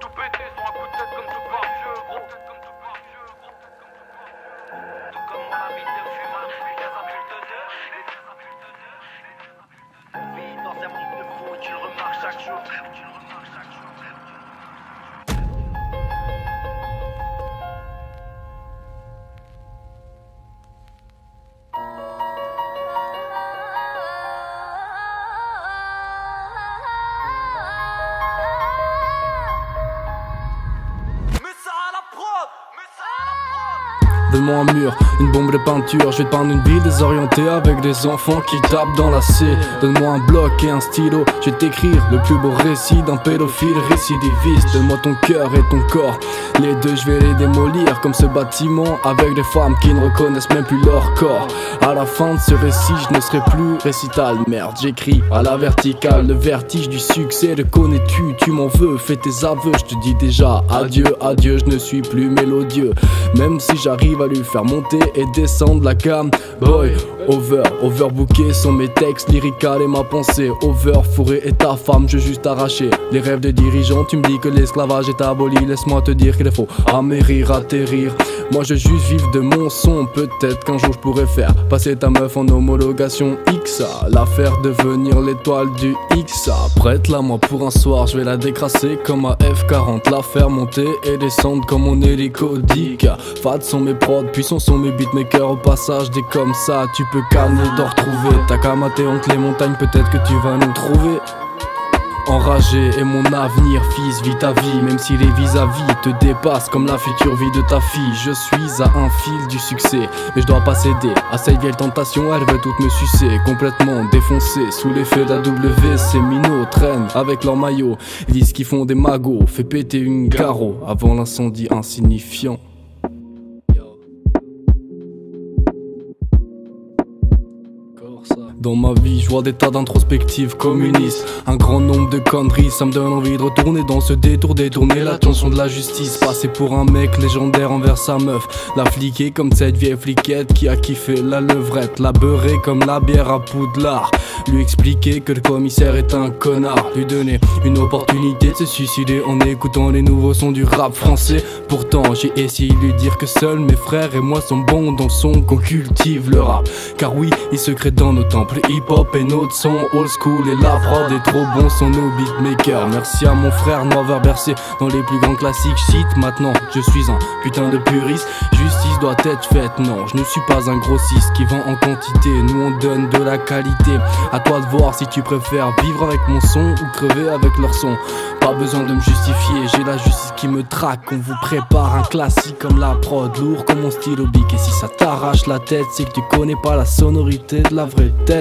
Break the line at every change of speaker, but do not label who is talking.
Tout péter sur un coup de tête comme tout par vieux, gros. Tout comme mon ami de fumeur, les ampultonneurs. Vite dans un monde de fou, tu le remarques chaque jour.
Donne-moi un mur, une bombe de peinture, je vais te peindre une ville désorientée avec des enfants qui tapent dans la C. Donne-moi un bloc et un stylo, je vais t'écrire le plus beau récit d'un pédophile récidiviste. Donne-moi ton cœur et ton corps, les deux je vais les démolir comme ce bâtiment avec des femmes qui ne reconnaissent même plus leur corps. À la fin de ce récit, je ne serai plus récital, merde, j'écris à la verticale. Le vertige du succès, le connais-tu, tu m'en veux, fais tes aveux, je te dis déjà adieu, adieu, je ne suis plus mélodieux. Même si j'arrive à lui faire monter et descendre la gamme. Boy, overbooké sont mes textes lyrical et ma pensée. Over, fourré et ta femme, je veux juste arracher les rêves des dirigeants. Tu me dis que l'esclavage est aboli, laisse-moi te dire qu'il est faux amérir, atterrir. Moi je veux juste vivre de mon son. Peut-être qu'un jour je pourrais faire passer ta meuf en homologation XA, la faire devenir l'étoile du XA. Prête-la moi pour un soir, je vais la décrasser comme à F40, la faire monter et descendre comme mon hélicodique. Fat sont mes prods, puissants sont mes beatmakers. Au passage des comme ça, tu peux calmer d'en retrouver. T'as qu'à mater entre les montagnes, peut-être que tu vas nous trouver. Enragé et mon avenir, fils, vis ta vie. Même si les vis-à-vis te dépassent comme la future vie de ta fille. Je suis à un fil du succès, mais je dois pas céder à cette vieille tentation. Elle veut toutes me sucer, complètement défoncé sous l'effet de la W. Ces minots traînent avec leur maillot, ils disent qu'ils font des magots. Fais péter une carreau avant l'incendie insignifiant. Dans ma vie, je vois des tas d'introspectives communistes. Un grand nombre de conneries, ça me donne envie de retourner dans ce détour, détourner l'attention de la justice. Passer pour un mec légendaire envers sa meuf, la fliquer comme cette vieille fliquette qui a kiffé la levrette, la beurrer comme la bière à Poudlard. Lui expliquer que le commissaire est un connard, lui donner une opportunité de se suicider en écoutant les nouveaux sons du rap français. Pourtant j'ai essayé de lui dire que seuls mes frères et moi sont bons dans le son, qu'on cultive le rap. Car oui, il se crée dans nos temples, le hip-hop et notre son old school. Et la prod est trop bon, sont nos beatmakers. Merci à mon frère de m'avoir bercé dans les plus grands classiques. Shit, maintenant je suis un putain de puriste. Justice doit être faite, non, je ne suis pas un grossiste qui vend en quantité. Nous on donne de la qualité. À toi de voir si tu préfères vivre avec mon son ou crever avec leur son. Pas besoin de me justifier, j'ai la justice qui me traque. On vous prépare un classique comme la prod, lourd comme mon stylo bic. Et si ça t'arrache la tête, c'est que tu connais pas la sonorité de la vraie tête.